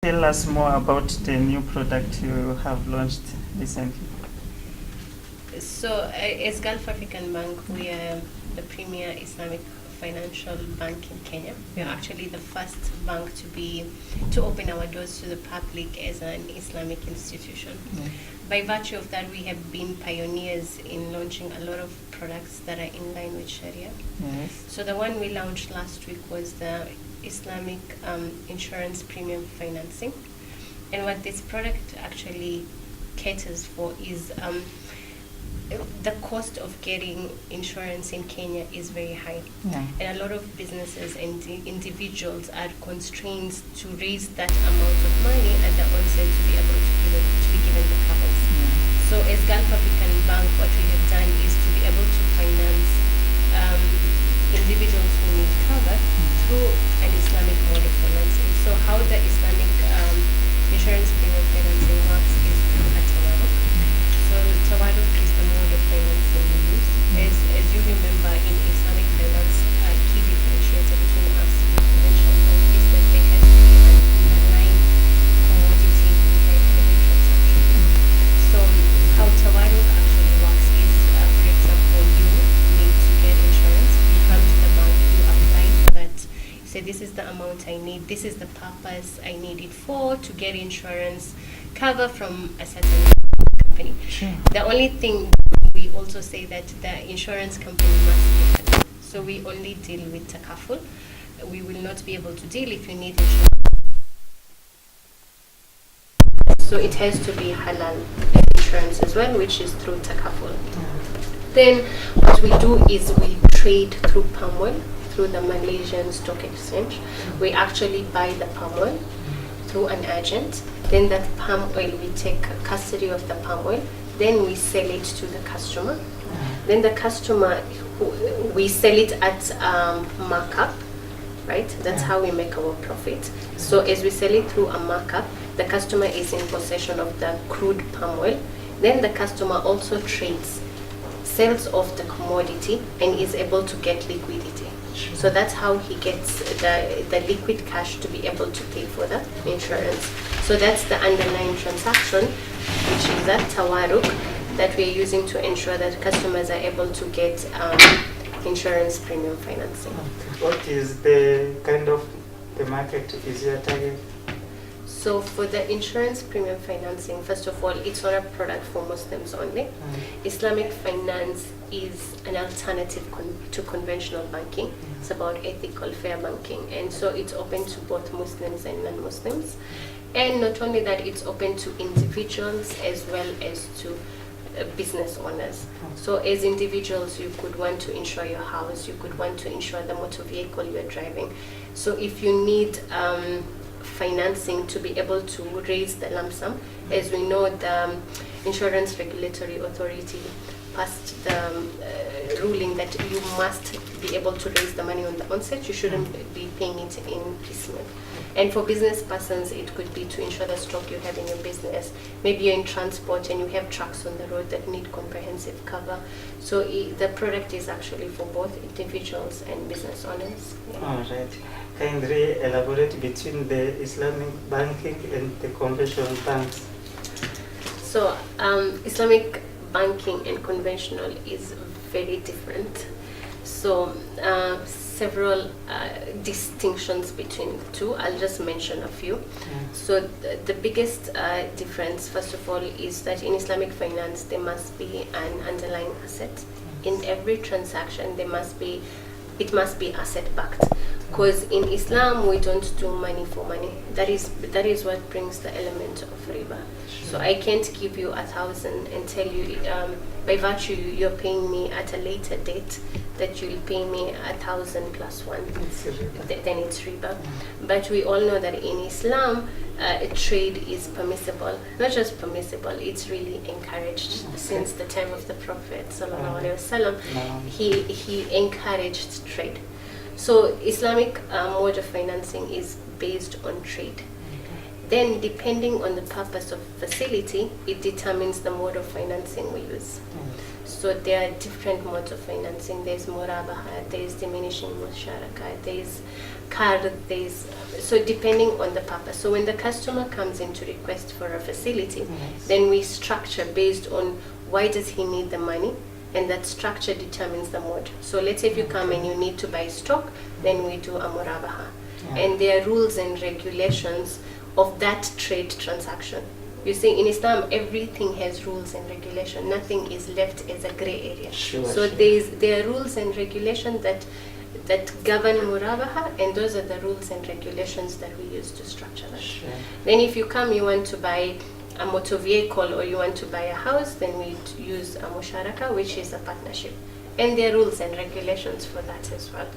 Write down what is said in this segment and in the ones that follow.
tell us more about the new product you have launched recently. So, as Gulf African Bank, we are the premier Islamic financial bank in Kenya. We are actually the first bank to open our doors to the public as an Islamic institution. By virtue of that, we have been pioneers in launching a lot of products that are in line with Sharia. Yes. So the one we launched last week was the Islamic insurance premium financing. And what this product actually caters for is the cost of getting insurance in Kenya is very high. Yeah. And a lot of businesses and individuals are constrained to raise that amount of money at the onset to be able to be given the covers. So as Gulf African Bank, what we have done is to be able to finance individuals who need cover through an Islamic mode of financing. So how the Islamic insurance premium financing works is through a tawarruk. So tawarruk is the mode of financing we use. As you remember, in Islamic finance, a key differentiator between us and conventional bank is that there has to be an underlying commodity behind every transaction. So how tawarruk actually works is, for example, you need to get insurance. You come to the bank, you apply for that. You say, this is the amount I need. This is the purpose I need it for, to get insurance cover from a certain company. Sure. The only thing we also say that the insurance company must be halal. So we only deal with takaful. We will not be able to deal if you need insurance. So it has to be halal insurance as well, which is through takaful. Then what we do is we trade through palm oil, through the Malaysian Stock Exchange. We actually buy the palm oil through an agent. Then that palm oil, we take custody of the palm oil. Then we sell it to the customer. Then the customer, we sell it at markup, right? That's how we make our profit. So as we sell it through a markup, the customer is in possession of the crude palm oil. Then the customer also trades, sells off the commodity, and is able to get liquidity. So that's how he gets the liquid cash to be able to pay for the insurance. So that's the underlying transaction, which is that tawarruk that we are using to ensure that customers are able to get insurance premium financing. What is the kind of the market is your target? So for the insurance premium financing, first of all, it's not a product for Muslims only. Islamic finance is an alternative to conventional banking. It's about ethical, fair banking. And so it's open to both Muslims and non-Muslims. And not only that, it's open to individuals as well as to business owners. So as individuals, you could want to insure your house, you could want to insure the motor vehicle you're driving. So if you need financing to be able to raise the lump sum, as we know, the Insurance Regulatory Authority passed the ruling that you must be able to raise the money on the onset. You shouldn't be paying it in piecemeal. And for business persons, it could be to insure the stock you have in your business. Maybe you're in transport and you have trucks on the road that need comprehensive cover. So the product is actually for both individuals and business owners. All right. Kindly elaborate between the Islamic banking and the conventional banks. So Islamic banking and conventional is very different. So several distinctions between the two. I'll just mention a few. So the biggest difference, first of all, is that in Islamic finance there must be an underlying asset. In every transaction it must be asset backed. Because in Islam we don't do money for money. That is what brings the element of riba. So I can't give you 1,000 and tell you by virtue you're paying me at a later date that you'll pay me 1,000 plus 1. Then it's riba. But we all know that in Islam trade is permissible. Not just permissible, it's really encouraged. Since the time of the Prophet sallallahu alaihi wasallam, he encouraged trade. So Islamic mode of financing is based on trade. Then, depending on the purpose of facility, it determines the mode of financing we use. So there are different modes of financing. There's murabaha, there's diminishing musharaka, there's card, so depending on the purpose. So when the customer comes in to request for a facility, then we structure based on why does he need the money, and that structure determines the mode. So let's say if you come and you need to buy stock, then we do a murabaha. And there are rules and regulations of that trade transaction. You see, in Islam, everything has rules and regulation. Nothing is left as a gray area. So there are rules and regulations that govern murabaha, and those are the rules and regulations that we use to structure that. Then if you come, you want to buy a motor vehicle or you want to buy a house, then we use a musharaka, which is a partnership. And there are rules and regulations for that as well.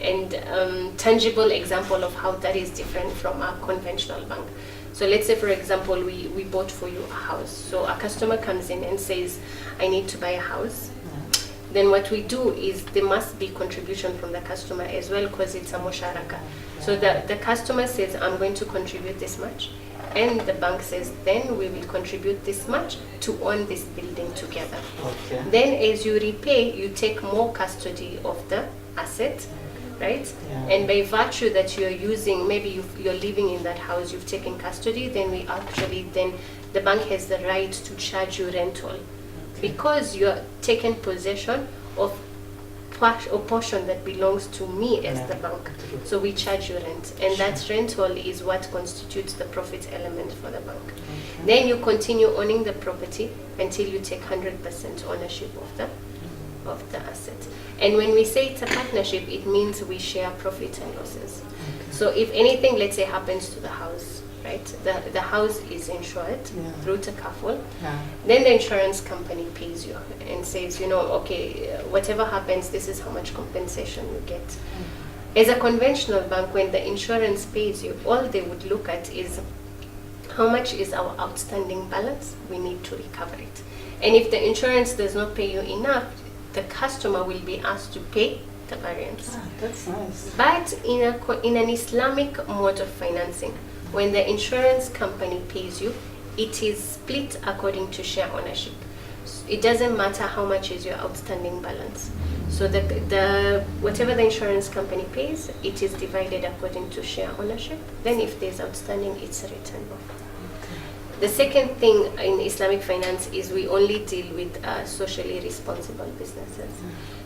And tangible example of how that is different from a conventional bank. So let's say, for example, we bought for you a house. So a customer comes in and says, I need to buy a house. Then what we do is there must be contribution from the customer as well, because it's a musharaka. So the customer says, I'm going to contribute this much. And the bank says, then we will contribute this much to own this building together. Then as you repay, you take more custody of the asset, right? And by virtue that you're using, maybe you're living in that house, you've taken custody, then the bank has the right to charge you rental. Because you're taking possession of a portion that belongs to me as the bank. So we charge you rent. And that rental is what constitutes the profit element for the bank. Then you continue owning the property until you take 100% ownership of the asset. And when we say it's a partnership, it means we share profits and losses. So if anything, let's say, happens to the house, right? The house is insured through takaful. Then the insurance company pays you and says, okay, whatever happens, this is how much compensation you get. As a conventional bank, when the insurance pays you, all they would look at is how much is our outstanding balance, we need to recover it. And if the insurance does not pay you enough, the customer will be asked to pay the variance. That's nice. But in an Islamic mode of financing, when the insurance company pays you, it is split according to share ownership. It doesn't matter how much is your outstanding balance. So whatever the insurance company pays, it is divided according to share ownership. Then if there's outstanding, it's written off. The second thing in Islamic finance is we only deal with socially responsible businesses.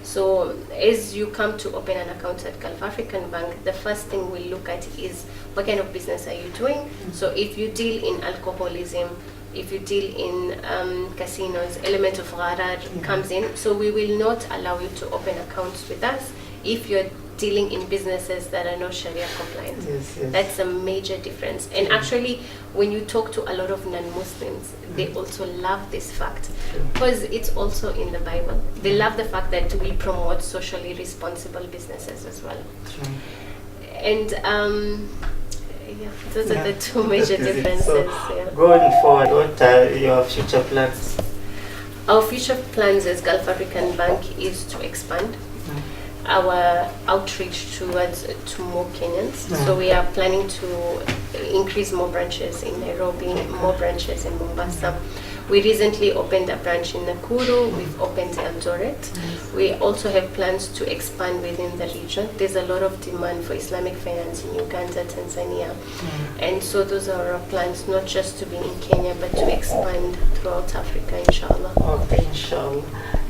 So as you come to open an account at Gulf African Bank, the first thing we look at is what kind of business are you doing? So if you deal in alcoholism, if you deal in casinos, element of gharar comes in. So we will not allow you to open accounts with us if you're dealing in businesses that are not Sharia compliant. That's a major difference. And actually, when you talk to a lot of non-Muslims, they also love this fact because it's also in the Bible. They love the fact that we promote socially responsible businesses as well. And those are the two major differences. So, going forward, what are your future plans? Our future plans as Gulf African Bank is to expand our outreach to more Kenyans. So we are planning to increase more branches in Nairobi, more branches in Mombasa. We recently opened a branch in Nakuru. We've opened Eldoret. We also have plans to expand within the region. There's a lot of demand for Islamic finance in Uganda, Tanzania. And so those are our plans, not just to be in Kenya, but to expand throughout Africa, inshallah. Okay, inshallah.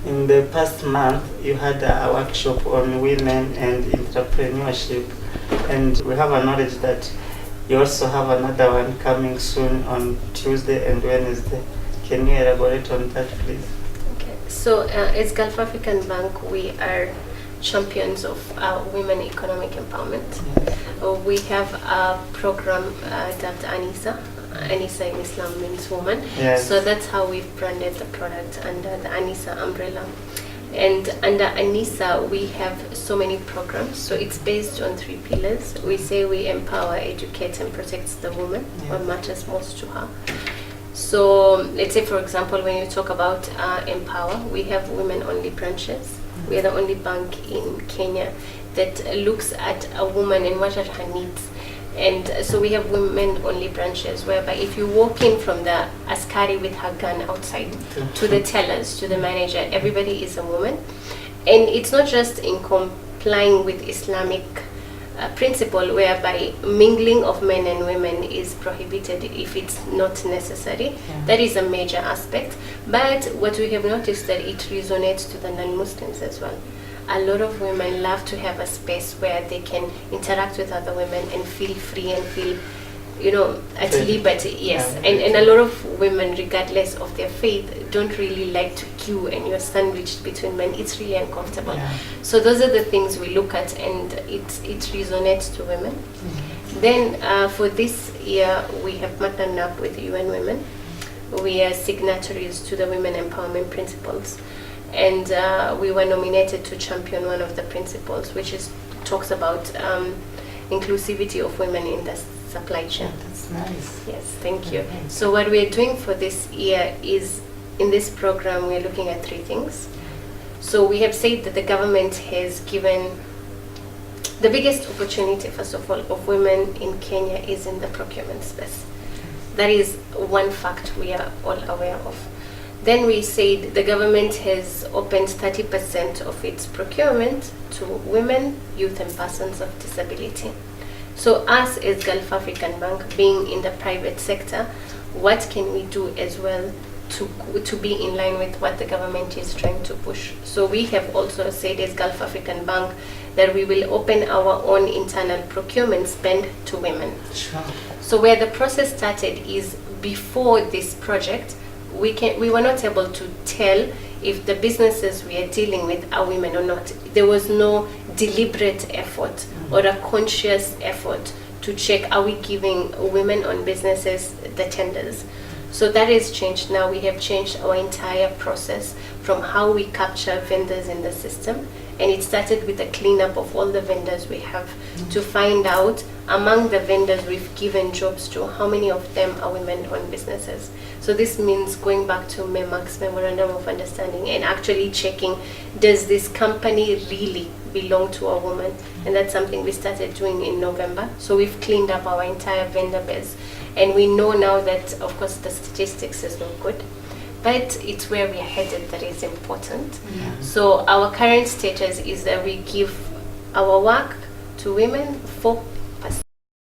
In the past month, you had a workshop on women and entrepreneurship, and we have a knowledge that you also have another one coming soon on Tuesday and Wednesday. Can you elaborate on that, please? Okay. So, as Gulf African Bank, we are champions of women economic empowerment. We have a program dubbed Anisa. Anisa in Islam means woman. So that's how we've branded the product under the Anisa umbrella. And under Anisa, we have so many programs. So it's based on 3 pillars. We say we empower, educate, and protect the woman, what matters most to her. So let's say, for example, when you talk about empower, we have women-only branches. We are the only bank in Kenya that looks at a woman and what are her needs. And so we have women-only branches, whereby if you walk in from the askari with her gun outside to the tellers, to the manager, everybody is a woman. And it's not just in complying with Islamic principle, whereby mingling of men and women is prohibited if it's not necessary. That is a major aspect. But what we have noticed that it resonates to the non-Muslims as well. A lot of women love to have a space where they can interact with other women and feel free and feel, at liberty. Yes. And a lot of women, regardless of their faith, don't really like to queue and you're sandwiched between men. It's really uncomfortable. Yeah. So those are the things we look at, and it resonates to women. Then for this year, we have partnered up with UN Women. We are signatories to the Women Empowerment Principles. And we were nominated to champion one of the principles, which talks about inclusivity of women in the supply chain. That's nice. Yes, thank you. So what we're doing for this year is, in this program, we're looking at 3 things. So we have said that the government has given the biggest opportunity, first of all, of women in Kenya is in the procurement space. That is one fact we are all aware of. Then we said the government has opened 30% of its procurement to women, youth and persons of disability. So us as Gulf African Bank, being in the private sector, what can we do as well to be in line with what the government is trying to push? So we have also said as Gulf African Bank that we will open our own internal procurement spend to women. Sure. So where the process started is, before this project, we were not able to tell if the businesses we are dealing with are women or not. There was no deliberate effort or a conscious effort to check, are we giving women-owned businesses the tenders? So that has changed now. We have changed our entire process from how we capture vendors in the system, and it started with a cleanup of all the vendors we have to find out, among the vendors we've given jobs to, how many of them are women-owned businesses. So this means going back to MEMAC's Memorandum of Understanding and actually checking, does this company really belong to a woman? And that's something we started doing in November. So we've cleaned up our entire vendor base. And we know now that, of course, the statistics is not good, but it's where we are headed that is important. So our current status is that we give our work to women,